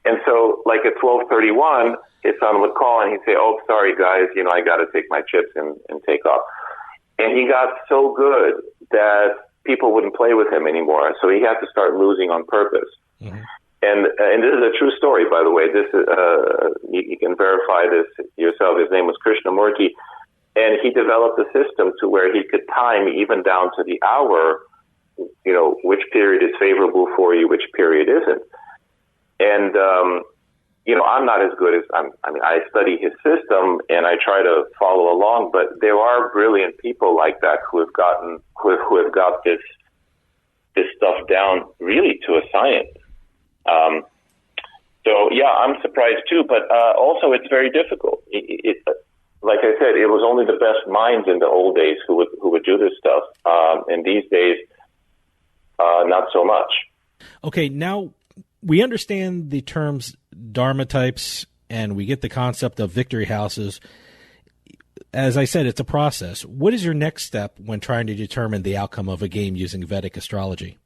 And so, like at 12:31, his son would call and he'd say, "Oh, sorry guys, I got to take my chips and take off." And he got so good that people wouldn't play with him anymore, so he had to start losing on purpose. Mm-hmm. And this is a true story, by the way. This you can verify this yourself. His name was Krishnamurti, and he developed a system to where he could time even down to the hour, which period is favorable for you, which period isn't. And I'm not as good as I study his system and I try to follow along, but there are brilliant people like that who have got this stuff down really to a science. So yeah, I'm surprised too, but also it's very difficult. Like I said, it was only the best minds in the old days who would do this stuff, and these days, not so much. Okay, now we understand the terms Dharma types, and we get the concept of victory houses. As I said, it's a process. What is your next step when trying to determine the outcome of a game using Vedic astrology?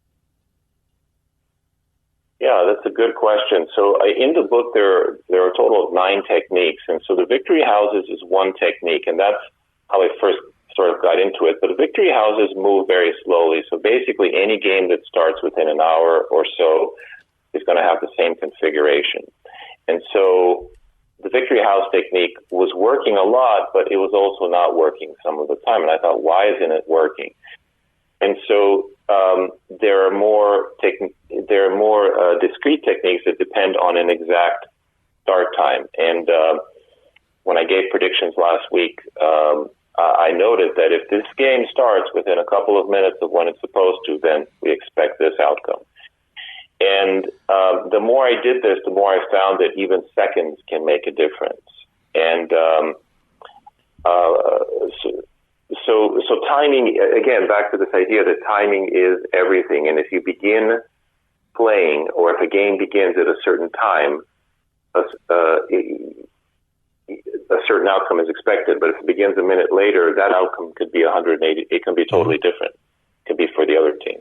Yeah, that's a good question. So in the book, there are a total of 9 techniques. And so the victory houses is one technique, and that's how I first sort of got into it. But the victory houses move very slowly. So basically any game that starts within an hour or so is going to have the same configuration. And so the victory house technique was working a lot, but it was also not working some of the time. And I thought, why isn't it working? And so there are more discrete techniques that depend on an exact start time. And when I gave predictions last week, I noted that if this game starts within a couple of minutes of when it's supposed to, then we expect this outcome. And the more I did this, the more I found that even seconds can make a difference. And So timing, again, back to this idea that timing is everything. And if you begin playing, or if a game begins at a certain time, a certain outcome is expected. But if it begins a minute later, that outcome could be 180. It can be totally different. It could be for the other team.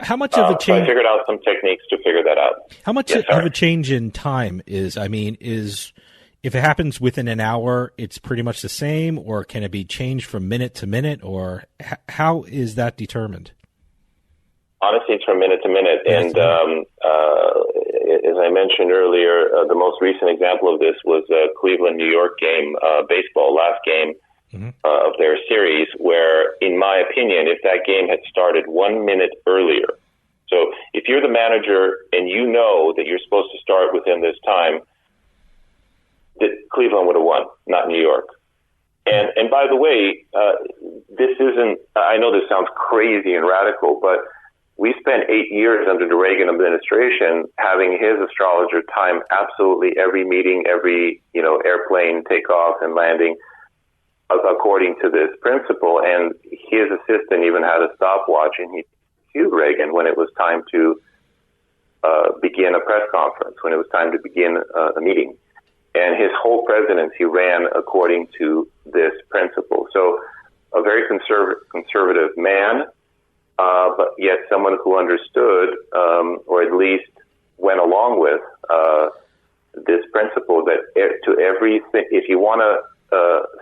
How much of a change? So I figured out some techniques to figure that out. How much of a change in time is? I mean, if it happens within an hour, it's pretty much the same, or can it be changed from minute to minute, or how is that determined? Honestly, it's from minute to minute. And as I mentioned earlier, the most recent example of this was a Cleveland-New York game, baseball, last game of their series, where, in my opinion, if that game had started 1 minute earlier, so if you're the manager and you know that you're supposed to start within this time, that Cleveland would have won, not New York. And by the way, this isn't, I know this sounds crazy and radical, but we spent 8 years under the Reagan administration having his astrologer time absolutely every meeting, every, airplane takeoff and landing according to this principle. And his assistant even had a stopwatch, and he cued Reagan when it was time to begin a press conference, when it was time to begin a meeting. And his whole presidency ran according to this principle. So a very conservative man, but yet someone who understood, or at least went along with this principle that to everything, if you want to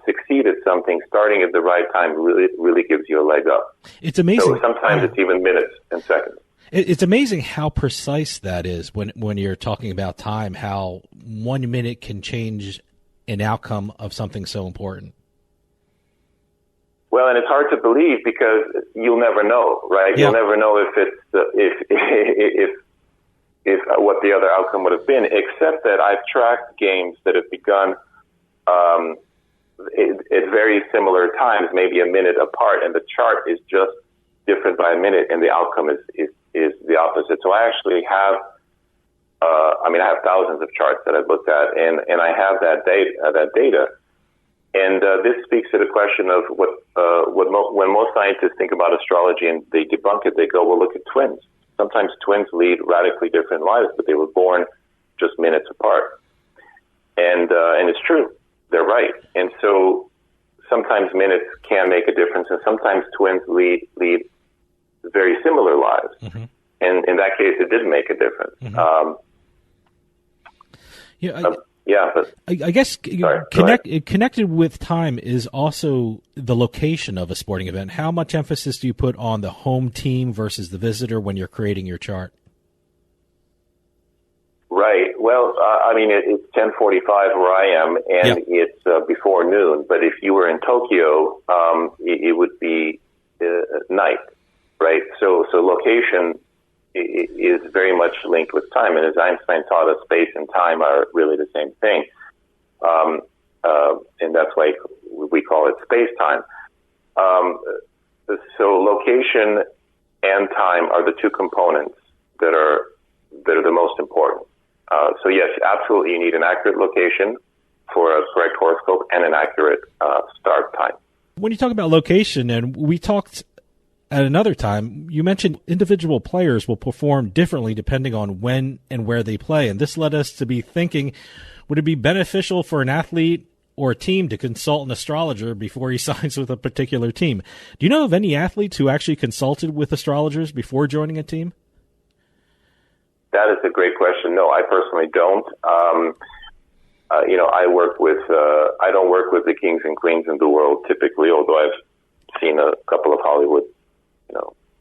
succeed at something, starting at the right time really gives you a leg up. It's amazing. So sometimes it's even minutes and seconds. It's amazing how precise that is when you're talking about time, how 1 minute can change an outcome of something so important. Well, and it's hard to believe because you'll never know, right? Yeah. You'll never know if it's if what the other outcome would have been, except that I've tracked games that have begun at very similar times, maybe a minute apart, and the chart is just different by a minute, and the outcome is the opposite. So I actually have, I have thousands of charts that I've looked at, and I have that data. And this speaks to the question of when most scientists think about astrology and they debunk it, they go, well, look at twins. Sometimes twins lead radically different lives, but they were born just minutes apart. And it's true. They're right. And so sometimes minutes can make a difference, and sometimes twins lead very similar lives. Mm-hmm. And in that case, it didn't make a difference. Mm-hmm. But I guess connected with time is also the location of a sporting event. How much emphasis do you put on the home team versus the visitor when you're creating your chart? Right. Well, it's 10:45 where I am, and it's before noon. But if you were in Tokyo, it would be night, right? So location is very much linked with time, and as Einstein taught us, space and time are really the same thing, and that's why we call it space-time. So location and time are the two components that are the most important. So yes, absolutely, you need an accurate location for a correct horoscope and an accurate start time. When you talk about location, and we talked at another time, you mentioned individual players will perform differently depending on when and where they play. And this led us to be thinking, would it be beneficial for an athlete or a team to consult an astrologer before he signs with a particular team? Do you know of any athletes who actually consulted with astrologers before joining a team? That is a great question. No, I personally don't. I work with, I don't work with the kings and queens in the world typically, although I've seen a couple of Hollywood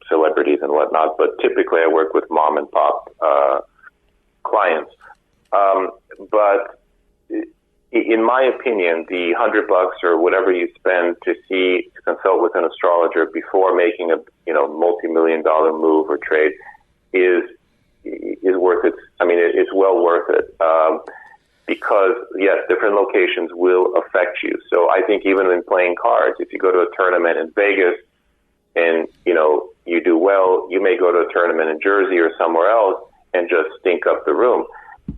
celebrities and whatnot, but typically I work with mom and pop clients. But in my opinion, the $100 or whatever you spend to consult with an astrologer before making a multi-million-dollar move or trade is worth it. It's well worth it. Because yes, different locations will affect you. So I think even in playing cards, if you go to a tournament in Vegas and, you do well, you may go to a tournament in Jersey or somewhere else and just stink up the room.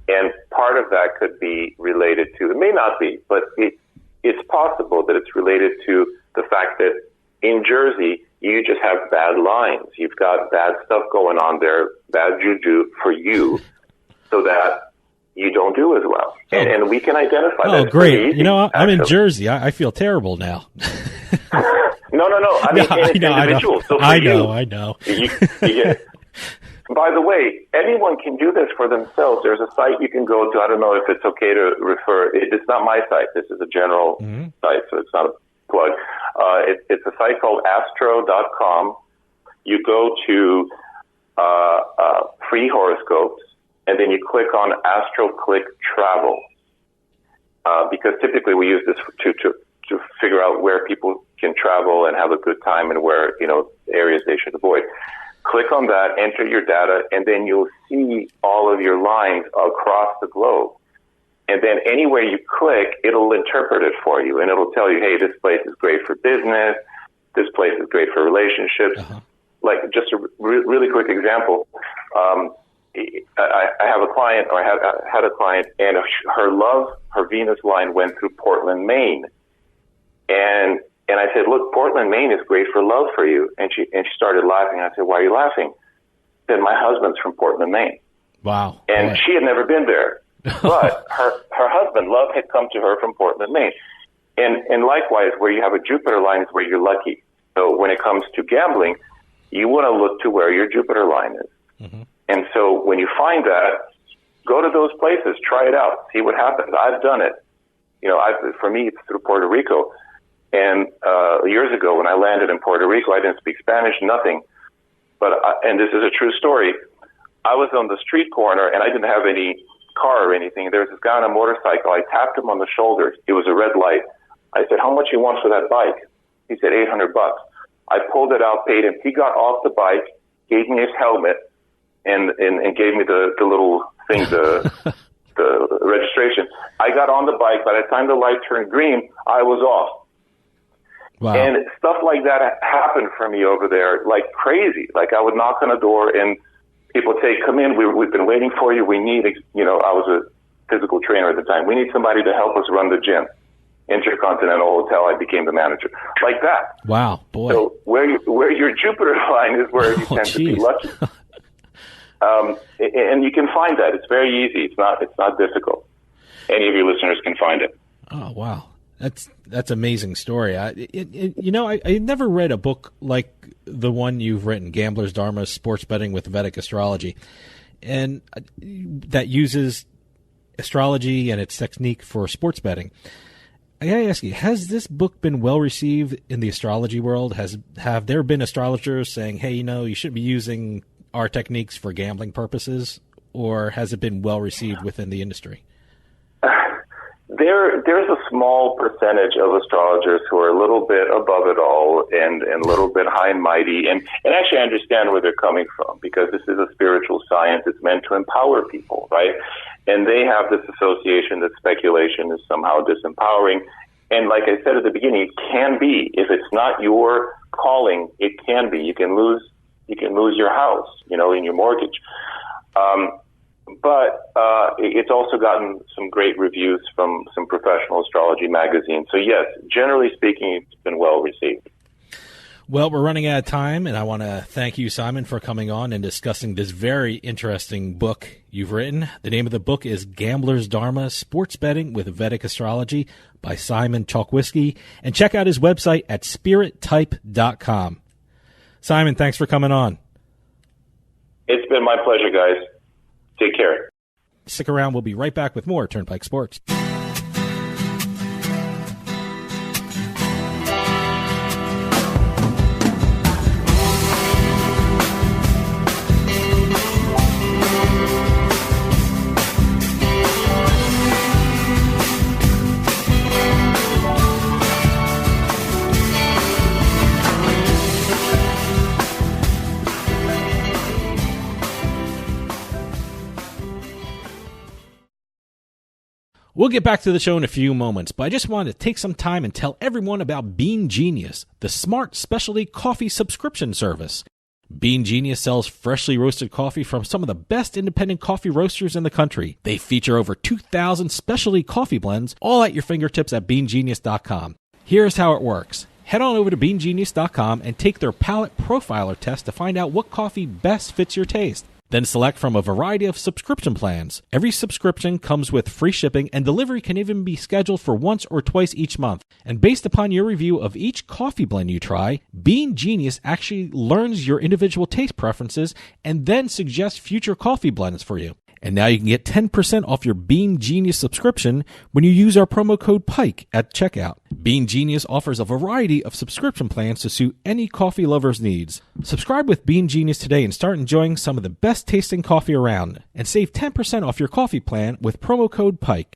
And part of that could be related to, it may not be, but it's possible that it's related to the fact that Jersey, you just have bad lines. You've got bad stuff going on there, bad juju for you, so that you don't do as well. And we can identify that. Oh, great. You know, I'm in Jersey. I feel terrible now. No. I mean, individuals. So I know. By the way, anyone can do this for themselves. There's a site you can go to. I don't know if it's okay to refer. It's not my site. This is a general site, so it's not a plug. It's a site called astro.com. You go to free horoscopes, and then you click on Astro Click Travel, because typically we use this to figure out where people can travel and have a good time and where, areas they should avoid. Click on that, enter your data, and then you'll see all of your lines across the globe. And then anywhere you click, it'll interpret it for you, and it'll tell you, hey, this place is great for business, this place is great for relationships. Like, just a really quick example, I have a client, or I had a client, and her Venus line went through Portland, Maine. And I said, look, Portland, Maine is great for love for you. And she started laughing. I said, why are you laughing? She said, my husband's from Portland, Maine. Wow. And she had never been there. But her husband, love, had come to her from Portland, Maine. And likewise, where you have a Jupiter line is where you're lucky. So when it comes to gambling, you want to look to where your Jupiter line is. And so when you find that, go to those places, try it out, see what happens. I've done it. For me, it's through Puerto Rico. And years ago, when I landed in Puerto Rico, I didn't speak Spanish, nothing. And this is a true story. I was on the street corner, and I didn't have any car or anything. There was this guy on a motorcycle. I tapped him on the shoulder. It was a red light. I said, how much you want for that bike? He said, $800. I pulled it out, paid him. He got off the bike, gave me his helmet, and gave me the little thing, the registration. I got on the bike. By the time the light turned green, I was off. Wow. And stuff like that happened for me over there, like crazy. Like, I would knock on a door and people would say, come in, we've been waiting for you. We need, I was a physical trainer at the time. We need somebody to help us run the gym. Intercontinental Hotel, I became the manager. Like that. Wow, boy. So where your Jupiter line is where you tend to be lucky. And you can find that. It's very easy. It's not difficult. Any of your listeners can find it. Oh, wow. That's amazing story. I never read a book like the one you've written, Gambler's Dharma, Sports Betting with Vedic Astrology, and that uses astrology and its technique for sports betting. I gotta ask you, has this book been well received in the astrology world? Have there been astrologers saying, hey, you shouldn't be using our techniques for gambling purposes, or has it been well received within the industry? There's a small percentage of astrologers who are a little bit above it all and a little bit high and mighty. And actually I understand where they're coming from, because this is a spiritual science. It's meant to empower people, right? And they have this association that speculation is somehow disempowering. And like I said at the beginning, it can be. If it's not your calling, it can be. You can lose your house, in your mortgage. But it's also gotten some great reviews from some professional astrology magazines. So yes, generally speaking, it's been well received. Well, we're running out of time, and I want to thank you, Simon, for coming on and discussing this very interesting book you've written. The name of the book is Gambler's Dharma, Sports Betting with Vedic Astrology by Simon Chokoisky. And check out his website at spirittype.com. Simon, thanks for coming on. It's been my pleasure, guys. Take care. Stick around. We'll be right back with more Turnpike Sports. We'll get back to the show in a few moments, but I just wanted to take some time and tell everyone about Bean Genius, the smart specialty coffee subscription service. Bean Genius sells freshly roasted coffee from some of the best independent coffee roasters in the country. They feature over 2,000 specialty coffee blends, all at your fingertips at beangenius.com. Here's how it works. Head on over to beangenius.com and take their palate profiler test to find out what coffee best fits your taste. Then select from a variety of subscription plans. Every subscription comes with free shipping, and delivery can even be scheduled for once or twice each month. And based upon your review of each coffee blend you try, Bean Genius actually learns your individual taste preferences and then suggests future coffee blends for you. And now you can get 10% off your Bean Genius subscription when you use our promo code PIKE at checkout. Bean Genius offers a variety of subscription plans to suit any coffee lover's needs. Subscribe with Bean Genius today and start enjoying some of the best tasting coffee around. And save 10% off your coffee plan with promo code PIKE.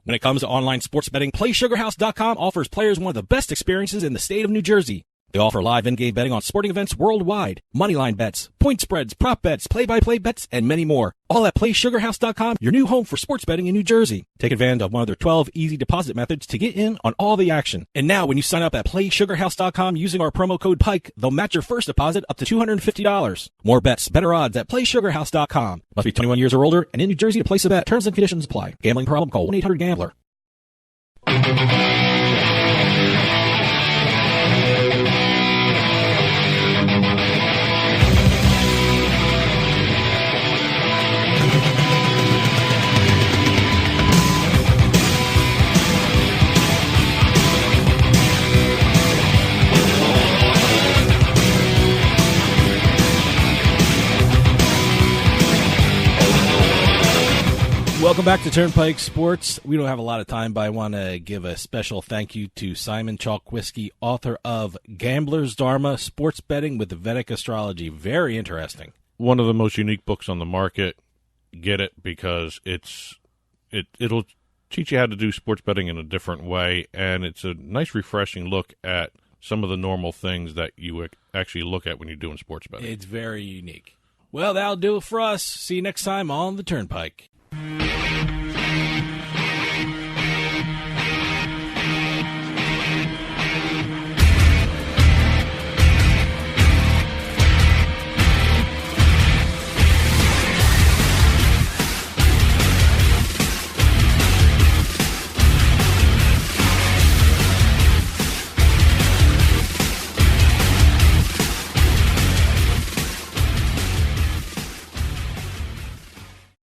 When it comes to online sports betting, PlaySugarHouse.com offers players one of the best experiences in the state of New Jersey. They offer live in-game betting on sporting events worldwide, moneyline bets, point spreads, prop bets, play-by-play bets, and many more. All at PlaySugarHouse.com, your new home for sports betting in New Jersey. Take advantage of one of their 12 easy deposit methods to get in on all the action. And now, when you sign up at PlaySugarHouse.com using our promo code PIKE, they'll match your first deposit up to $250. More bets, better odds at PlaySugarHouse.com. Must be 21 years or older and in New Jersey to place a bet. Terms and conditions apply. Gambling problem? Call 1-800-GAMBLER. Welcome back to Turnpike Sports. We don't have a lot of time, but I want to give a special thank you to Simon Chokoisky, author of Gambler's Dharma, Sports Betting with the Vedic Astrology. Very interesting. One of the most unique books on the market. Get it because it'll teach you how to do sports betting in a different way, and it's a nice, refreshing look at some of the normal things that you actually look at when you're doing sports betting. It's very unique. Well, that'll do it for us. See you next time on the Turnpike.